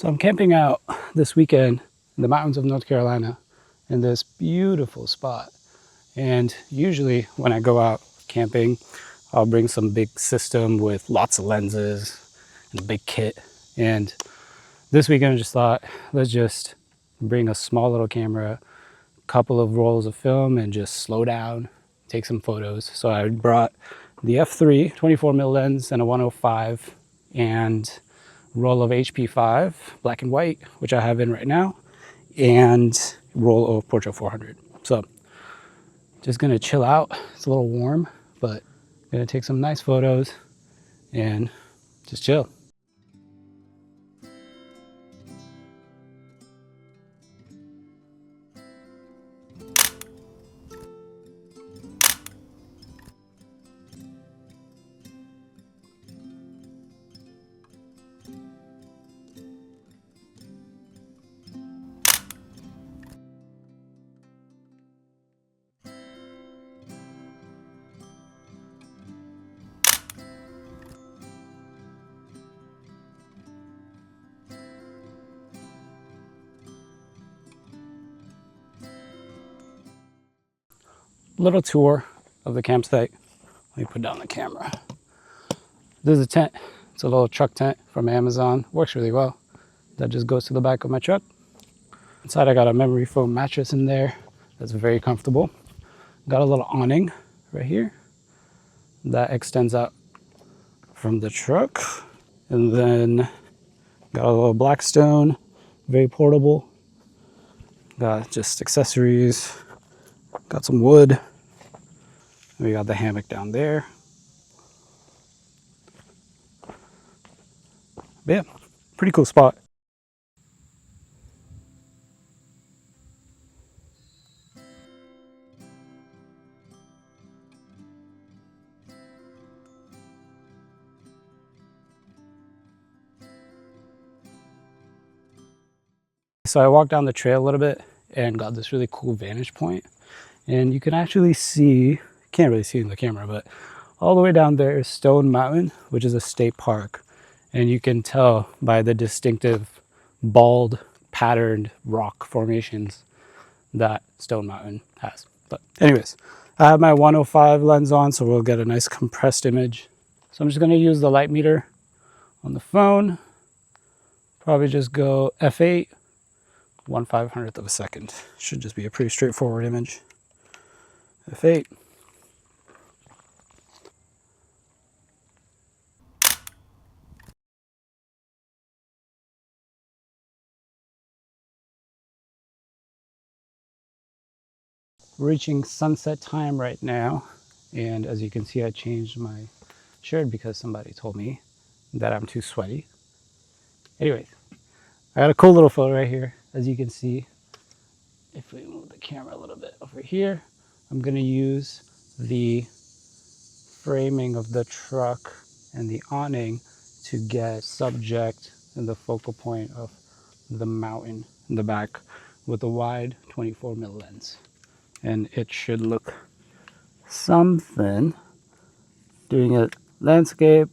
So I'm camping out this weekend in the mountains of North Carolina in this beautiful spot. And usually when I go out camping, I'll bring some big system with lots of lenses and a big kit. And this weekend I just thought, let's just bring a small little camera, a couple of rolls of film, and just slow down, take some photos. So I brought the F3 24mm lens and a 105 and roll of HP5 black and white, which I have in right now, and roll of Portrait 400. So just gonna chill out. It's a little warm, but gonna take some nice photos and just chill. Little tour of the campsite. Let me put down the camera. This is a tent. It's a little truck tent from Amazon. Works really well. That just goes to the back of my truck. Inside I got a memory foam mattress in there. That's very comfortable. Got a little awning right here that extends out from the truck. And then got a little Blackstone, very portable. Got just accessories. Got some wood. We got the hammock down there. But yeah, pretty cool spot. So I walked down the trail a little bit and got this really cool vantage point. And you can actually see, can't really see in the camera, but all the way down there is Stone Mountain, which is a state park. And you can tell by the distinctive bald patterned rock formations that Stone Mountain has. But anyways, I have my 105 lens on, so we'll get a nice compressed image. So I'm just gonna use the light meter on the phone. Probably just go f8, 1/500th of a second. Should just be a pretty straightforward image. f8. Reaching sunset time right now, and as you can see, I changed my shirt because somebody told me that I'm too sweaty. Anyways, I got a cool little photo right here. As you can see, if we move the camera a little bit over here, I'm gonna use the framing of the truck and the awning to get subject and the focal point of the mountain in the back with a wide 24mm lens. And it should look something, doing a landscape.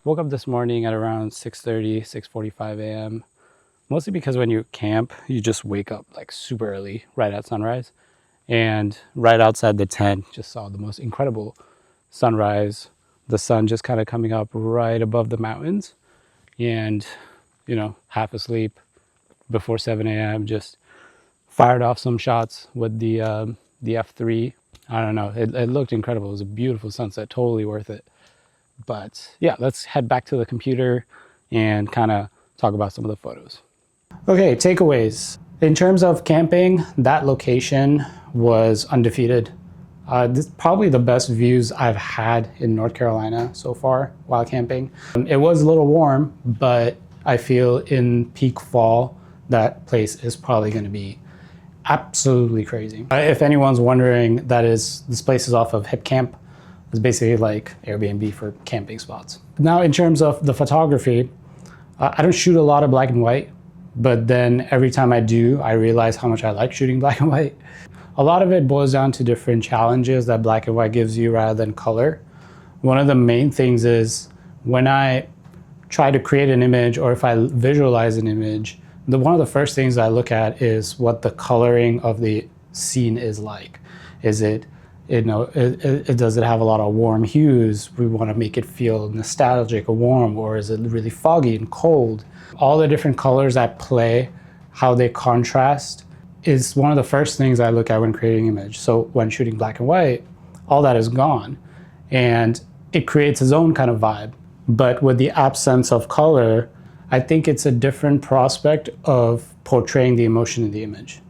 Woke up this morning at around 6:30, 6:45 a.m. Mostly because when you camp, you just wake up like super early, right at sunrise. And right outside the tent, just saw the most incredible sunrise. The sun just kind of coming up right above the mountains. And, half asleep before 7 a.m., just fired off some shots with the F3. I don't know. It looked incredible. It was a beautiful sunset. Totally worth it. But yeah, let's head back to the computer and kind of talk about some of the photos. Okay, takeaways. In terms of camping, that location was undefeated. This is probably the best views I've had in North Carolina so far while camping. It was a little warm, but I feel in peak fall, that place is probably going to be absolutely crazy. If anyone's wondering, this place is off of Hip Camp. It's basically like Airbnb for camping spots. Now, in terms of the photography, I don't shoot a lot of black and white, but then every time I do, I realize how much I like shooting black and white. A lot of it boils down to different challenges that black and white gives you rather than color. One of the main things is when I try to create an image or if I visualize an image, one of the first things I look at is what the coloring of the scene is like. Is it, does it have a lot of warm hues? We want to make it feel nostalgic or warm, or is it really foggy and cold? All the different colors at play, how they contrast, is one of the first things I look at when creating an image. So when shooting black and white, all that is gone and it creates its own kind of vibe. But with the absence of color, I think it's a different prospect of portraying the emotion in the image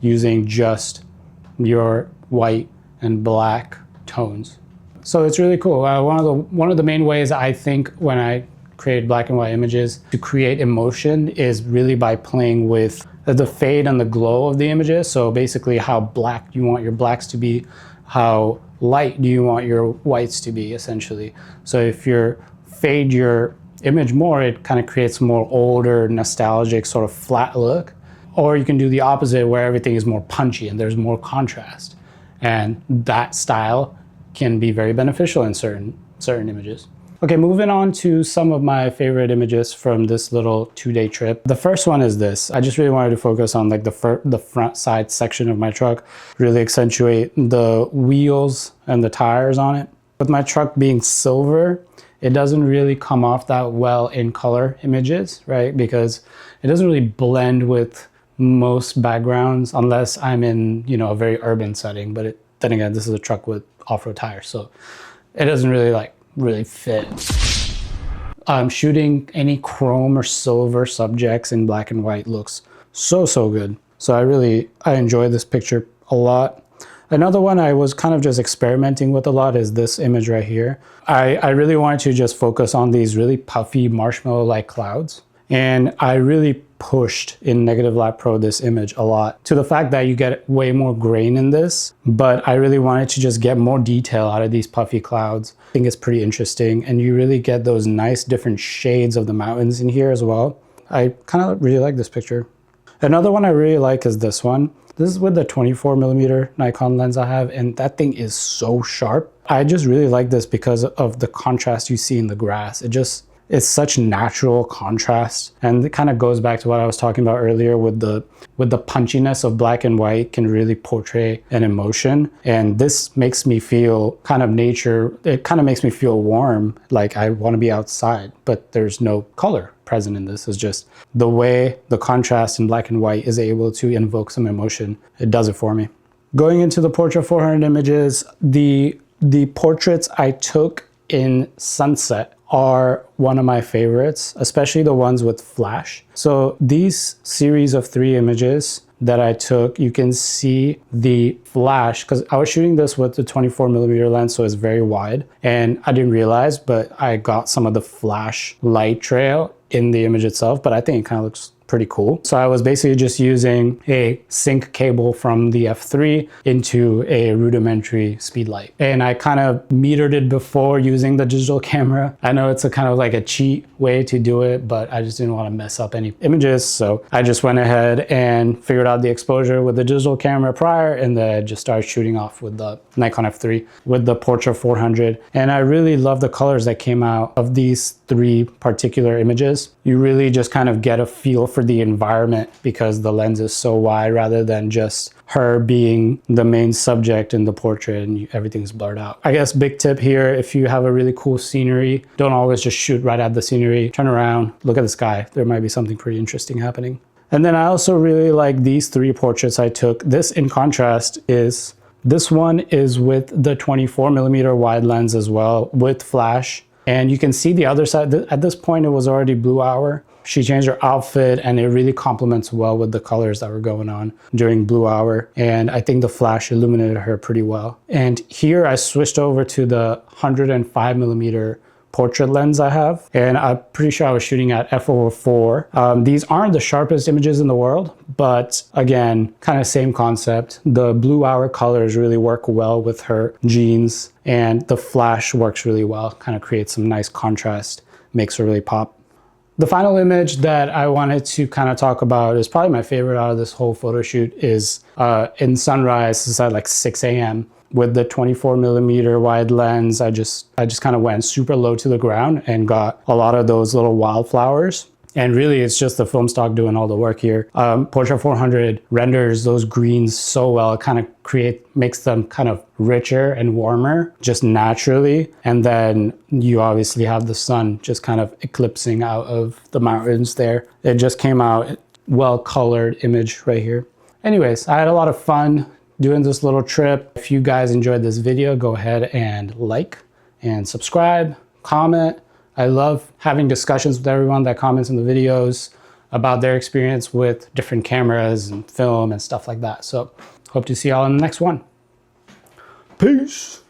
using just your white and black tones. So it's really cool. One of the main ways I think when I create black and white images to create emotion is really by playing with the fade and the glow of the images. So basically how black you want your blacks to be, how light do you want your whites to be, essentially. So if you fade your image more, it kind of creates a more older, nostalgic, sort of flat look. Or you can do the opposite where everything is more punchy and there's more contrast. And that style can be very beneficial in certain images. Okay, moving on to some of my favorite images from this little 2-day trip. The first one is this. I just really wanted to focus on like the front side section of my truck, really accentuate the wheels and the tires on it. With my truck being silver, it doesn't really come off that well in color images, right? Because it doesn't really blend with most backgrounds unless I'm in, a very urban setting. But then again, this is a truck with off-road tires, so it doesn't really fit. Shooting any chrome or silver subjects in black and white looks so good. So I enjoy this picture a lot. Another one I was kind of just experimenting with a lot is this image right here. I really wanted to just focus on these really puffy marshmallow-like clouds. And I really pushed in Negative Light Pro this image a lot to the fact that you get way more grain in this, but I really wanted to just get more detail out of these puffy clouds. I think it's pretty interesting, and you really get those nice different shades of the mountains in here as well. I kind of really like this picture. Another one I really like is this one. This is with the 24mm Nikon lens I have, and that thing is so sharp. I just really like this because of the contrast you see in the grass. It's such natural contrast, and it kind of goes back to what I was talking about earlier with the punchiness of black and white can really portray an emotion. And this makes me feel kind of nature. It kind of makes me feel warm, like I want to be outside, but there's no color present in this. It's just the way the contrast in black and white is able to invoke some emotion. It does it for me. Going into the Portrait 400 images, the portraits I took in sunset are one of my favorites, especially the ones with flash. So these series of 3 images that I took, you can see the flash, because I was shooting this with the 24mm lens, so it's very wide, and I didn't realize, but I got some of the flash light trail in the image itself, but I think it kind of looks pretty cool. So I was basically just using a sync cable from the F3 into a rudimentary speed light. And I kind of metered it before using the digital camera. I know it's a kind of like a cheat way to do it, but I just didn't want to mess up any images. So I just went ahead and figured out the exposure with the digital camera prior, and then just started shooting off with the Nikon F3 with the Portra 400. And I really love the colors that came out of these 3 particular images. You really just kind of get a feel for the environment because the lens is so wide rather than just her being the main subject in the portrait and everything's blurred out. I guess big tip here, if you have a really cool scenery, don't always just shoot right at the scenery. Turn around, look at the sky. There might be something pretty interesting happening. And then I also really like these 3 portraits I took. This, in contrast, is this one is with the 24mm wide lens as well with flash. And you can see the other side. At this point, it was already blue hour. She changed her outfit and it really complements well with the colors that were going on during blue hour. And I think the flash illuminated her pretty well. And here I switched over to the 105mm portrait lens I have. And I'm pretty sure I was shooting at f/4. These aren't the sharpest images in the world, but again, kind of same concept. The blue hour colors really work well with her jeans and the flash works really well, kind of creates some nice contrast, makes her really pop. The final image that I wanted to kind of talk about is probably my favorite out of this whole photo shoot is in sunrise. It's at like 6 a.m. with the 24mm wide lens. I just kind of went super low to the ground and got a lot of those little wildflowers. And really, it's just the film stock doing all the work here. Portra 400 renders those greens so well. It kind of makes them kind of richer and warmer just naturally. And then you obviously have the sun just kind of eclipsing out of the mountains there. It just came out well-colored image right here. Anyways, I had a lot of fun doing this little trip. If you guys enjoyed this video, go ahead and like and subscribe, comment. I love having discussions with everyone that comments in the videos about their experience with different cameras and film and stuff like that. So hope to see y'all in the next one. Peace.